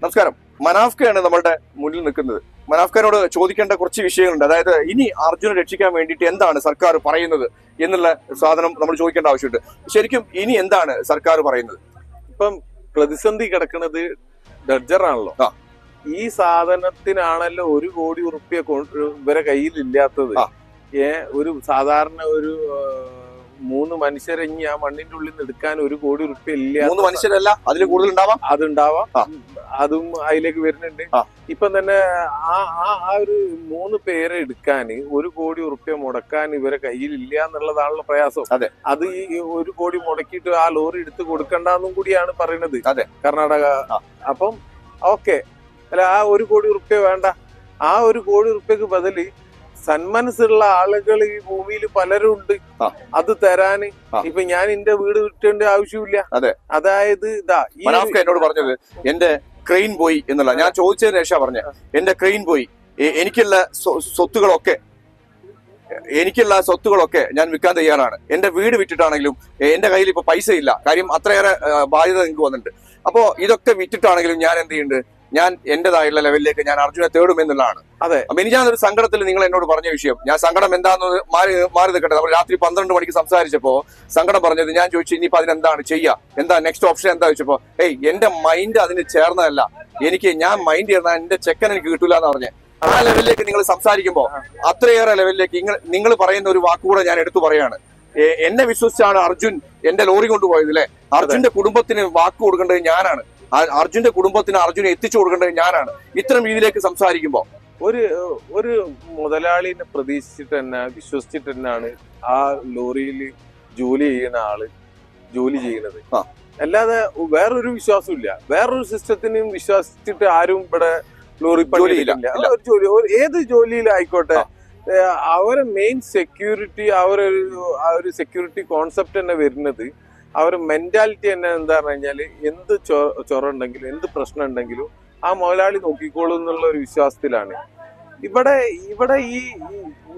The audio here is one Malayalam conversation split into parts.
നമസ്കാരം. മനാഫ്കയാണ് നമ്മളുടെ മുന്നിൽ നിൽക്കുന്നത്. മനാഫ്കനോട് ചോദിക്കേണ്ട കുറച്ച് വിഷയങ്ങളുണ്ട്. അതായത് ഇനി അർജുനെ രക്ഷിക്കാൻ വേണ്ടിയിട്ട് എന്താണ് സർക്കാർ പറയുന്നത് എന്നുള്ള സാധനം നമ്മൾ ചോദിക്കേണ്ട ആവശ്യമുണ്ട്. ശരിക്കും ഇനി എന്താണ് സർക്കാർ പറയുന്നത്? ഇപ്പം പ്രതിസന്ധി കിടക്കുന്നത് ഡഡ്ജറാണല്ലോ. ഈ സാധനത്തിനാണല്ലോ 1 കോടി ഉറുപ്പ്യ ഇവരെ കയ്യിൽ ഇല്ലാത്തത്. ഒരു സാധാരണ ഒരു 3 മനുഷ്യരെ ഇനി ആ മണ്ണിന്റെ ഉള്ളിൽ നിന്ന് എടുക്കാൻ 1 കോടി ഉറുപ്പ്യ ഇല്ല. 3 മനുഷ്യരല്ല, അതിൽ കൂടുതൽ ഉണ്ടാവാം. അതും അതിലേക്ക് വരുന്നുണ്ട്. ഇപ്പം തന്നെ ആ ഒരു 3 പേരെ എടുക്കാൻ 1 കോടി ഉറുപ്പ്യ മുടക്കാൻ ഇവരെ കയ്യിൽ ഇല്ല എന്നുള്ളതാണല്ലോ പ്രയാസം. അത് ഈ 1 കോടി മുടക്കിയിട്ട് ആ ലോറി എടുത്ത് കൊടുക്കണ്ടെന്നും കൂടിയാണ് പറയുന്നത് കർണാടക. അപ്പം ഓക്കെ, അല്ല, ആ 1 കോടി ഉറുപ്പ്യ വേണ്ട. ആ 1 കോടി ഉറുപ്പ്യക്ക് ബദല് സന്മനസ്സുള്ള ആളുകൾ ഈ ഭൂമിയിൽ പലരും ഉണ്ട്. അത് തരാന് ഇപ്പൊ ഞാൻ എന്റെ വീട് വിട്ടേണ്ട ആവശ്യമില്ല. അതായത് എന്നോട് പറഞ്ഞത് എന്റെ ക്രെയിൻ പോയി എന്നുള്ള, ഞാൻ ചോദിച്ചതിന് ശേഷം പറഞ്ഞ എന്റെ ക്രെയിൻ പോയി, എനിക്കുള്ള സ്വത്തുകളൊക്കെ ഞാൻ വിൽക്കാൻ തയ്യാറാണ്. എന്റെ വീട് വിറ്റിട്ടാണെങ്കിലും എന്റെ കയ്യിൽ ഇപ്പൊ പൈസ ഇല്ല, കാര്യം അത്രയേറെ ബാധ്യത നിങ്ങൾക്ക് വന്നിട്ടുണ്ട്. അപ്പോ ഇതൊക്കെ വിറ്റിട്ടാണെങ്കിലും ഞാൻ എന്ത് ചെയ്യുന്നുണ്ട്, ഞാൻ എന്റേതായുള്ള ലെവലിലേക്ക് ഞാൻ അർജുനെ തേടുമെന്നുള്ളതാണ്. അപ്പൊ ഇനി ഞാനൊരു സങ്കടത്തിൽ നിങ്ങൾ എന്നോട് പറഞ്ഞ വിഷയം, ഞാൻ സങ്കടം എന്താണെന്ന് മാറി നിൽക്കട്ടെ. നമ്മൾ രാത്രി 12 മണിക്ക് സംസാരിച്ചപ്പോ സങ്കടം പറഞ്ഞത്, ഞാൻ ചോദിച്ചു ഇനിയിപ്പോ അതിനെന്താണ് ചെയ്യുക, എന്താ നെക്സ്റ്റ് ഓപ്ഷൻ എന്താ ചോദിച്ചപ്പോ, എന്റെ മൈൻഡ് അതിന് ചേർന്നതല്ല, ഞാൻ മൈൻഡ് ചേർന്നാൽ എന്റെ ചെക്കൻ എനിക്ക് കിട്ടൂല എന്ന് പറഞ്ഞേ. ആ ലെവലിലേക്ക് നിങ്ങൾ സംസാരിക്കുമ്പോ അത്രയേറെ ലെവലിലേക്ക് നിങ്ങൾ പറയുന്ന ഒരു വാക്കുകൂടെ ഞാൻ എടുത്തു പറയാണ്. എന്നെ വിശ്വസിച്ചാണ് അർജുൻ എന്റെ ലോറി കൊണ്ടുപോയത് അല്ലെ. അർജുന്റെ കുടുംബത്തിന് വാക്ക് കൊടുക്കേണ്ടത് ഞാനാണ്. അർജുന്റെ കുടുംബത്തിന് അർജുനെ എത്തിച്ചു കൊടുക്കേണ്ടത് ഞാനാണ്. ഇത്തരം രീതിയിലേക്ക് സംസാരിക്കുമ്പോ ഒരു മുതലാളിനെ പ്രതീക്ഷിച്ചിട്ട് തന്നെ വിശ്വസിച്ചിട്ട് തന്നെയാണ് ആ ലോറിയിൽ ജോലി ചെയ്യുന്ന ആള് ജോലി ചെയ്യുന്നത്. അല്ലാതെ വേറൊരു വിശ്വാസം ഇല്ല. വേറൊരു സിസ്റ്റത്തിനും വിശ്വസിച്ചിട്ട് ആരും ഇവിടെ ലോറി പണിയില്ല. ഏത് ജോലിയിലായിക്കോട്ടെ, അവരെ മെയിൻ സെക്യൂരിറ്റി, ഒരു സെക്യൂരിറ്റി കോൺസെപ്റ്റ് തന്നെ വരുന്നത്, അവരുടെ മെന്റാലിറ്റി തന്നെ എന്താ പറഞ്ഞു കഴിഞ്ഞാല്, എന്ത് ചൊറുണ്ടെങ്കിലും എന്ത് പ്രശ്നം ഉണ്ടെങ്കിലും ആ മുതലാളി നോക്കിക്കോളൂ എന്നുള്ള ഒരു വിശ്വാസത്തിലാണ്. ഇവിടെ ഈ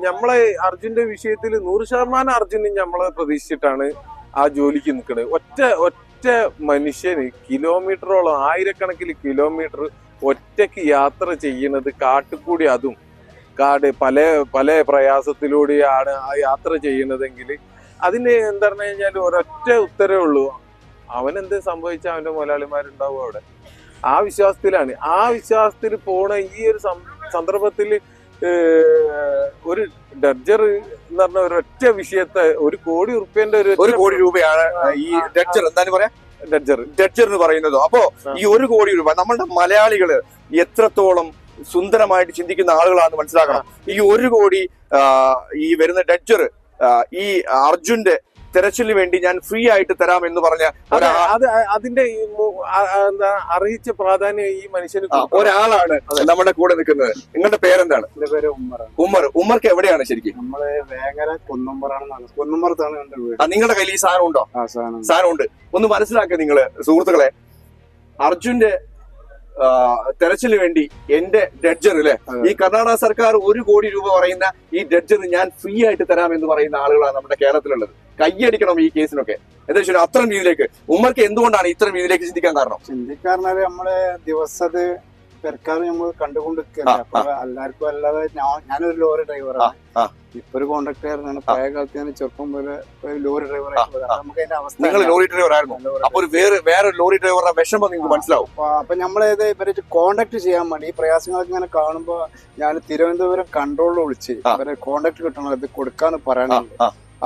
നമ്മളെ അർജുന്റെ വിഷയത്തിൽ 100% അർജുനും നമ്മളെ പ്രതീക്ഷിച്ചിട്ടാണ് ആ ജോലിക്ക് നിൽക്കുന്നത്. ഒറ്റ മനുഷ്യന് കിലോമീറ്ററോളം, ആയിരക്കണക്കിന് കിലോമീറ്റർ ഒറ്റയ്ക്ക് യാത്ര ചെയ്യുന്നത് കാട്ടുകൂടി, അതും പല പ്രയാസത്തിലൂടെയാണ് ആ യാത്ര ചെയ്യുന്നതെങ്കിൽ അതിന് എന്താ പറഞ്ഞു കഴിഞ്ഞാൽ ഒരൊറ്റ ഉത്തരവേ ഉള്ളൂ, അവനെന്ത് സംഭവിച്ചാൽ അവന്റെ മുതലാളിമാരുണ്ടാവും അവിടെ. ആ വിശ്വാസത്തിലാണ്. ആ വിശ്വാസത്തിൽ പോണ ഈ ഒരു സന്ദർഭത്തിൽ ഒരു ഡഡ്ജർ എന്ന് പറഞ്ഞ ഒരൊറ്റ വിഷയത്തെ 1 കോടി ഉറുപ്പ്യന്റെ 1 കോടി രൂപയാണ് ഈ ഡഡ്ജർ എന്താണ് പറയാ, ഡഡ്ജർ എന്ന് പറയുന്നത്. അപ്പോ ഈ 1 കോടി രൂപ നമ്മളുടെ മലയാളികള് എത്രത്തോളം സുന്ദരമായിട്ട് ചിന്തിക്കുന്ന ആളുകളാണെന്ന് മനസ്സിലാക്കണം. ഈ 1 കോടി ഈ വരുന്ന ഡഡ്ജർ ഈ അർജുന്റെ തെരച്ചിലിന് വേണ്ടി ഞാൻ ഫ്രീ ആയിട്ട് തരാം എന്ന് പറഞ്ഞ അതിന്റെ അറിയിച്ച പ്രാധാന്യം ഈ മനുഷ്യന് ഒരാളാണ് നമ്മുടെ കൂടെ നിൽക്കുന്നത്. നിങ്ങളുടെ പേരെന്താണ്? എന്റെ പേര് ഉമ്മർക്ക് എവിടെയാണ് ശരിക്കും? നമ്മള് വേങ്ങര കുന്നമ്പറത്താണ് എന്റെ വീട്. നിങ്ങളുടെ കയ്യിൽ ഈ സാധനം ഉണ്ടോ? സാധനം ഉണ്ട്. ഒന്ന് മനസ്സിലാക്കുക നിങ്ങള് സുഹൃത്തുക്കളെ, അർജുന്റെ തെരച്ചിലിന് വേണ്ടി എന്റെ ഡഡ്ജർ അല്ലെ, ഈ കർണാടക സർക്കാർ 1 കോടി രൂപ പറയുന്ന ഈ ഡഡ്ജർ ഞാൻ ഫ്രീ ആയിട്ട് തരാം എന്ന് പറയുന്ന ആളുകളാണ് നമ്മുടെ കേരളത്തിലുള്ളത്. കയ്യടിക്കണം ഈ കേസിനൊക്കെ. എന്താ വെച്ചാൽ അത്തരം രീതിയിലേക്ക് ഉമ്മർക്ക് എന്തുകൊണ്ടാണ് ഇത്തരം രീതിയിലേക്ക് ചിന്തിക്കാൻ കാരണം? നമ്മള് ദിവസത് പെരക്കാറ് നമ്മൾ കണ്ടുകൊണ്ടിരിക്കുക. എല്ലാവർക്കും അല്ലാതെ ഞാനൊരു ലോറി ഡ്രൈവറാണ്. ഇപ്പൊ ഒരു കോൺട്രാക്ടറാണ്. പഴയ കാലത്ത് ഞാൻ ചെറുപ്പം പോലെ ഒരു ലോറി ഡ്രൈവറായിട്ട് നമുക്ക് അതിന്റെ അവസ്ഥ. നിങ്ങൾ ലോറി ഡ്രൈവർ ആയിരുന്നു, അപ്പൊ വേറെ ലോറി ഡ്രൈവറുടെ വിഷമം നിങ്ങൾക്ക് മനസ്സിലാവും. അപ്പൊ നമ്മളേത് ഇവരെ കോൺടാക്ട് ചെയ്യാൻ വേണ്ടി ഈ പ്രയാസങ്ങളൊക്കെ ഇങ്ങനെ കാണുമ്പോ ഞാൻ തിരുവനന്തപുരം കൺട്രോളിൽ വിളിച്ച് ഇവരെ കോൺടാക്ട് കിട്ടണം, ഇത് കൊടുക്കാന്ന് പറയാനുണ്ട്.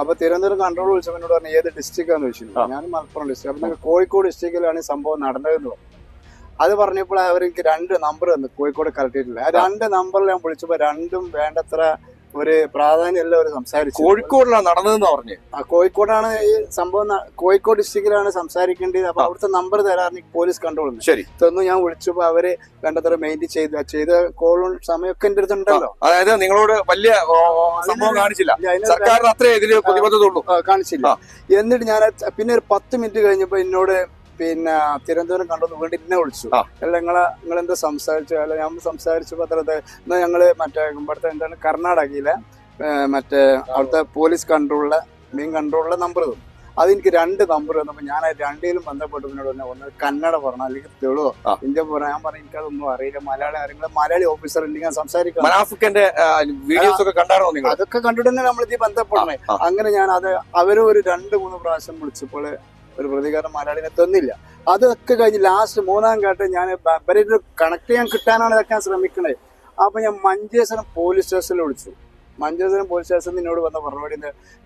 അപ്പൊ തിരുവനന്തപുരം കൺട്രോൾ വിളിച്ചപ്പോൾ എന്നോട് പറഞ്ഞു ഏത് ഡിസ്ട്രിക്റ്റാന്ന് ചോദിച്ചു. ഞാൻ മലപ്പുറം ഡിസ്ട്രിക്ട്. അപ്പൊ നിങ്ങൾ കോഴിക്കോട് ഡിസ്ട്രിക്റ്റിലാണ് ഈ സംഭവം നടന്നതെന്ന് പറഞ്ഞു. അത് പറഞ്ഞപ്പോൾ അവർക്ക് 2 നമ്പർ തന്നു, കോഴിക്കോട് കളക്ടറേറ്റിൽ. ആ 2 നമ്പറിൽ ഞാൻ വിളിച്ചപ്പോ 2ഉം വേണ്ടത്ര ഒരു പ്രാധാന്യം എല്ലാവരും സംസാരിച്ചു. കോഴിക്കോടിലാണ് നടന്നതെന്ന് പറഞ്ഞു. കോഴിക്കോടാണ് ഈ സംഭവം, കോഴിക്കോട് ഡിസ്ട്രിക്റ്റിലാണ് സംസാരിക്കേണ്ടത്. അപ്പൊ അവിടുത്തെ നമ്പർ തരാറ് പോലീസ് കൺട്രോൾ തന്നു. ഞാൻ വിളിച്ചപ്പോ അവര് വേണ്ടത്ര മെയിൻറ്റെയിൻ ചെയ്ത കോളും സമയമൊക്കെ എന്റെ അടുത്തുണ്ടല്ലോ. അതായത് നിങ്ങളോട് വലിയ സംഭവം കാണിച്ചില്ല, കാണിച്ചില്ല. എന്നിട്ട് ഞാൻ പിന്നെ ഒരു 10 മിനിറ്റ് കഴിഞ്ഞപ്പോ എന്നോട് തിരുവനന്തപുരം കണ്ടു വീണ്ടും എന്നെ വിളിച്ചു. അല്ല നിങ്ങളെന്താ സംസാരിച്ചു? അല്ല ഞാൻ സംസാരിച്ചപ്പോ എന്നാ ഞങ്ങള് ഇവിടുത്തെ എന്താണ് കർണാടകയിലെ അവിടുത്തെ പോലീസ് കൺട്രോളിലെ മെയിൻ കൺട്രോളിലെ നമ്പർ തന്നു. അതെനിക്ക് 2 നമ്പർ വന്നപ്പോൾ ഞാൻ രണ്ടിലും ബന്ധപ്പെട്ടു ഒന്ന് കന്നഡ പറഞ്ഞു അല്ലെങ്കിൽ തെളുവോ ഇന്ത്യ പറഞ്ഞു. ഞാൻ പറഞ്ഞു എനിക്കതൊന്നും അറിയില്ല, മലയാളി ആരെങ്കിലും മലയാളി ഓഫീസർ ഉണ്ടെങ്കിൽ ഞാൻ സംസാരിക്കാം. വീഡിയോസ് ഒക്കെ കണ്ടാണോ നിങ്ങൾ? അതൊക്കെ കണ്ടിട്ട് തന്നെ നമ്മളിത് ബന്ധപ്പെടണേ. അങ്ങനെ ഞാൻ അത് അവര് ഒരു 2-3 പ്രാവശ്യം വിളിച്ചപ്പോൾ ഒരു പ്രതികാരം മലയാളിനെ തന്നില്ല. അതൊക്കെ കഴിഞ്ഞ് ലാസ്റ്റ് 3-ാം ഘട്ടം ഞാൻ കണക്ട് ചെയ്യാൻ കിട്ടാനാണ് ഇതൊക്കെ ശ്രമിക്കണേ. അപ്പൊ ഞാൻ മഞ്ചേശ്വരം പോലീസ് സ്റ്റേഷനിൽ വിളിച്ചു. മഞ്ചേശ്വരം പോലീസ് സ്റ്റേഷനിൽ എന്നോട് വന്ന മറുപടി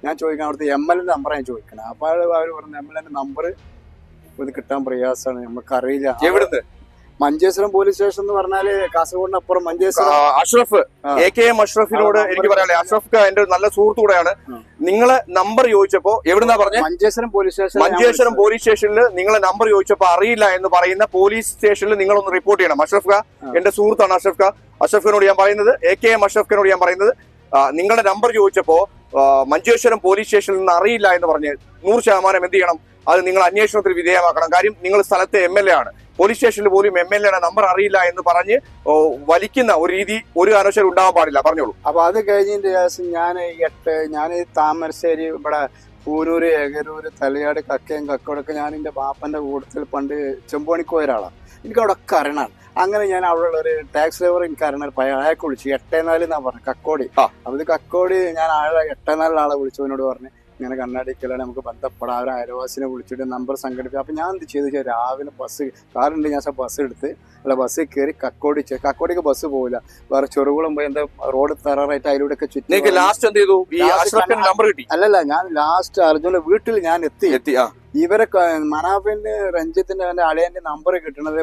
ഞാൻ ചോദിക്കാൻ അവിടുത്തെ MLA നമ്പർ ഞാൻ ചോദിക്കണം. അപ്പൊ അവർ പറഞ്ഞു MLA നമ്പർ ഇത് കിട്ടാൻ പ്രയാസമാണ്, നമുക്കറിയില്ല. എവിടുന്ന്? മഞ്ചേശ്വരം പോലീസ് സ്റ്റേഷൻ എന്ന് പറഞ്ഞാല് കാസർഗോഡിന് അപ്പുറം മഞ്ചേശ്വരം. അഷ്റഫ് AKM അഷ്റഫിനോട് എനിക്ക് പറയാനുള്ളത്, അഷ്റഫ് എന്റെ ഒരു നല്ല സുഹൃത്തുകൂടെയാണ്. നിങ്ങളെ നമ്പർ ചോദിച്ചപ്പോ എവിടുന്നാ പറഞ്ഞത്? Manjeshwaram police station. Manjeshwaram police സ്റ്റേഷനിൽ നിങ്ങളെ നമ്പർ ചോദിച്ചപ്പോ അറിയില്ല എന്ന് പറയുന്ന പോലീസ് സ്റ്റേഷനിൽ നിങ്ങളൊന്ന് റിപ്പോർട്ട് ചെയ്യണം. അഷ്റഫ് എന്റെ സുഹൃത്താണ് അഷ്റഫ്. അഷ്റഫിനോട് ഞാൻ പറയുന്നത്, AKM അഷ്റഫിനോട് ഞാൻ പറയുന്നത്, നിങ്ങളുടെ നമ്പർ ചോദിച്ചപ്പോ മഞ്ചേശ്വരം പോലീസ് സ്റ്റേഷനിൽ നിന്ന് അറിയില്ല എന്ന് പറഞ്ഞ് 100% എന്ത് ചെയ്യണം? അത് നിങ്ങൾ അന്വേഷണത്തിന് വിധേയമാക്കണം. കാര്യം നിങ്ങൾ സ്ഥലത്തെ MLA ആണ്. പോലീസ് സ്റ്റേഷനിൽ പോലും MLA നമ്പർ അറിയില്ല എന്ന് പറഞ്ഞ് വലിക്കുന്ന ഒരു രീതി ഒരു കാരണവശാലും ഉണ്ടാവാൻ പാടില്ല. പറഞ്ഞോളൂ. അപ്പൊ അത് കഴിഞ്ഞതിന്റെ ശേഷം ഞാൻ താമരശ്ശേരി, ഇവിടെ പൂരൂര്, എകരൂര്, തലയാട്, കക്കയും കക്കോടൊക്കെ ഞാൻ എന്റെ ബാപ്പന്റെ കൂട്ടത്തിൽ പണ്ട് ചെമ്പോണിക്ക് പോയ ഒരാളാണ്. എനിക്ക് അവിടെ ഒക്കെ അറിയണം. അങ്ങനെ ഞാൻ അവിടെ ഒരു ടാക്സി ഡ്രൈവർ എനിക്ക് അറിയണം. അയാൾക്ക് വിളിച്ചു 84 എന്നാ പറഞ്ഞു, കക്കോടി. അപ്പൊ ഇത് കക്കോടി ഞാൻ 84 ആളെ വിളിച്ചവനോട് പറഞ്ഞു ഇങ്ങനെ കണ്ണാടിക്കലാണ്, നമുക്ക് ബന്ധപ്പെടാം. അവർ അയൽവാസിനെ വിളിച്ചിട്ട് നമ്പർ സംഘടിപ്പിക്കും. അപ്പൊ ഞാൻ എന്ത് ചെയ്തു, രാവിലെ കാറുണ്ട്, ഞാൻ ബസ് എടുത്ത് ബസ്സിൽ കയറി കക്കോടിക്ക് ബസ് പോകില്ല, വേറെ ചെറുകുളം പോയി എന്താ റോഡ് തറാറായിട്ട് അതിലൂടെ ഒക്കെ ചുറ്റി. അല്ലല്ല, ഞാൻ ലാസ്റ്റ് അർജുന്റെ വീട്ടിൽ ഞാൻ എത്തി. ഇവരെ മനാഫിന്റെ രഞ്ജിത്തിന്റെ എന്റെ അളിയന്റെ നമ്പർ കിട്ടണത്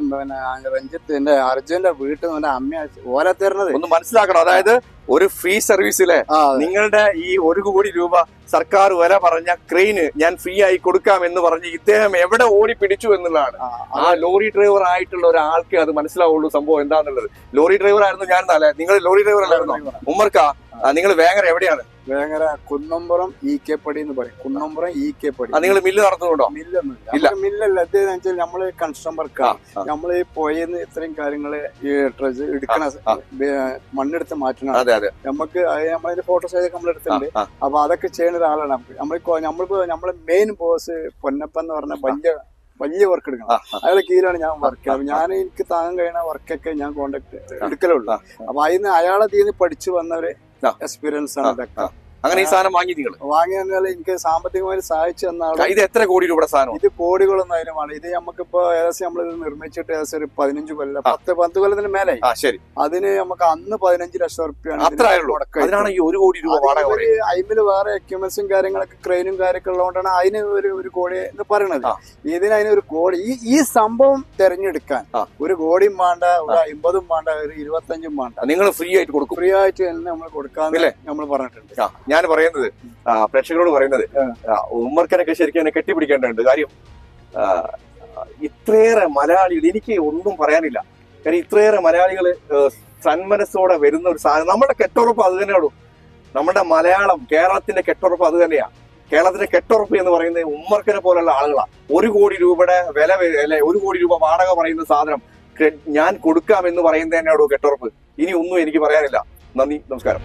രഞ്ജിത്തിന്റെ അർജുന്റെ വീട്ടിൽ നിന്ന് അമ്മ ഓല തരുന്നത്. ഒന്ന് മനസ്സിലാക്കണം, അതായത് ഒരു ഫ്രീ സർവീസിലെ നിങ്ങളുടെ ഈ 1 കോടി രൂപ സർക്കാർ വില പറഞ്ഞ ക്രെയിന് ഞാൻ ഫ്രീ ആയി കൊടുക്കാം എന്ന് പറഞ്ഞ് ഇദ്ദേഹം എവിടെ ഓടി പിടിച്ചു എന്നുള്ളതാണ്. ആ ലോറി ഡ്രൈവർ ആയിട്ടുള്ള ഒരാൾക്ക് അത് മനസ്സിലാവുള്ളൂ സംഭവം എന്താന്നുള്ളത്. ലോറി ഡ്രൈവർ ആയിരുന്നു ഞാൻ. നിങ്ങൾ ലോറി ഡ്രൈവർ അല്ലായിരുന്നു ഉമ്മർക്ക? നിങ്ങൾ വേങ്ങര എവിടെയാണ്? വേങ്ങര കുന്നമ്പുറം EK പടി എന്ന് പറയും. കുന്നമ്പുറം EK പടി. നിങ്ങൾ മില്ല് നടത്തുന്നുണ്ടോ? മില്ലൊന്നുമില്ല. മില്ലല്ല, ഇത് നമ്മള് കൺസ്ട്രക്ഷൻ വർക്കാണ്. നമ്മള് പോയെന്ന് ഇത്രയും കാര്യങ്ങള് എടുക്കണ മണ്ണെടുത്ത് മാറ്റണം. നമുക്ക് നമ്മളതിന്റെ ഫോട്ടോസ് നമ്മൾ എടുത്തിട്ടുണ്ട്. അപ്പൊ അതൊക്കെ ചെയ്യുന്ന ഒരാളാണ്. നമ്മളെ മെയിൻ ബോസ് പൊന്നപ്പൻ എന്ന് പറഞ്ഞ വലിയ വർക്ക് എടുക്കണം. അയാളുടെ കീഴിലാണ് ഞാൻ വർക്ക് ചെയ്യുന്നത്. ഞാൻ എനിക്ക് താങ്ങാൻ കഴിയുന്ന വർക്കൊക്കെ ഞാൻ കോണ്ടാക്ട് എടുക്കലുള്ളൂ. അപ്പൊ അതിന് അയാളെ തീന്ന് പഠിച്ചു വന്നവര് എക്സ്പീരിയൻസ് ആണ് ഇതൊക്കെ. അങ്ങനെ ഈ സാധനം വാങ്ങി വാങ്ങിയാൽ എനിക്ക് സാമ്പത്തികമായി സഹായിച്ചു തന്നാണ്. ഇത് എത്ര കോടി രൂപയുടെ സാധനം? ഇത് കോടികളൊന്നും അതിനുമാണ്. ഇത് നമുക്കിപ്പോ ഏകദേശം നമ്മളിത് നിർമ്മിച്ചിട്ട് ഏകദേശം ഒരു 15 കൊല്ലം 10 കൊല്ലത്തിന് മേലായി. ശരി. അതിന് നമുക്ക് അന്ന് 15 ലക്ഷം റുപ്യാണ്. അതിനാണ് ഈ 1 കോടി രൂപ വാടക. അതിന് വേറെ എക്യുപ്മെന്റ്സും കാര്യങ്ങളൊക്കെ ക്രെയിനും കാര്യമൊക്കെ ഉള്ളതുകൊണ്ടാണ് അതിന് ഒരു കോടി എന്ന് പറയുന്നത്. അതിനൊരു കോടി ഈ സംഭവം തെരഞ്ഞെടുക്കാൻ 1 കോടിയും വേണ്ട, ഒരു 50ഉം വേണ്ട, ഒരു 25ഉം വേണ്ട. നിങ്ങൾ ഫ്രീ ആയിട്ട് കൊടുക്കും. ഫ്രീ ആയിട്ട് തന്നെ നമ്മൾ കൊടുക്കാന്ന് നമ്മൾ പറഞ്ഞിട്ടുണ്ട്. ഞാൻ പറയുന്നത്, പ്രേക്ഷകരോട് പറയുന്നത്, ഉമ്മർക്കനൊക്കെ ശരിക്കും എന്നെ കെട്ടിപ്പിടിക്കേണ്ടതുണ്ട്. കാര്യം ഇത്രയേറെ മലയാളികൾ, എനിക്ക് ഒന്നും പറയാനില്ല. കാര്യം ഇത്രയേറെ മലയാളികൾ സന്മനസ്സോടെ വരുന്ന ഒരു സാധനം. നമ്മുടെ കെട്ടുറപ്പ് അത് തന്നെയുള്ളൂ. നമ്മുടെ മലയാളം, കേരളത്തിന്റെ കെട്ടുറപ്പ് അത് തന്നെയാ. കേരളത്തിന്റെ കെട്ടുറപ്പ് എന്ന് പറയുന്നത് ഉമ്മർക്കനെ പോലുള്ള ആളുകളാണ്. 1 കോടി രൂപയുടെ വില, അല്ലെ 1 കോടി രൂപ വാടക പറയുന്ന സാധനം ഞാൻ കൊടുക്കാം എന്ന് പറയുന്നത് തന്നെയാണോ കെട്ടുറപ്പ്? ഇനി ഒന്നും എനിക്ക് പറയാനില്ല. നന്ദി, നമസ്കാരം.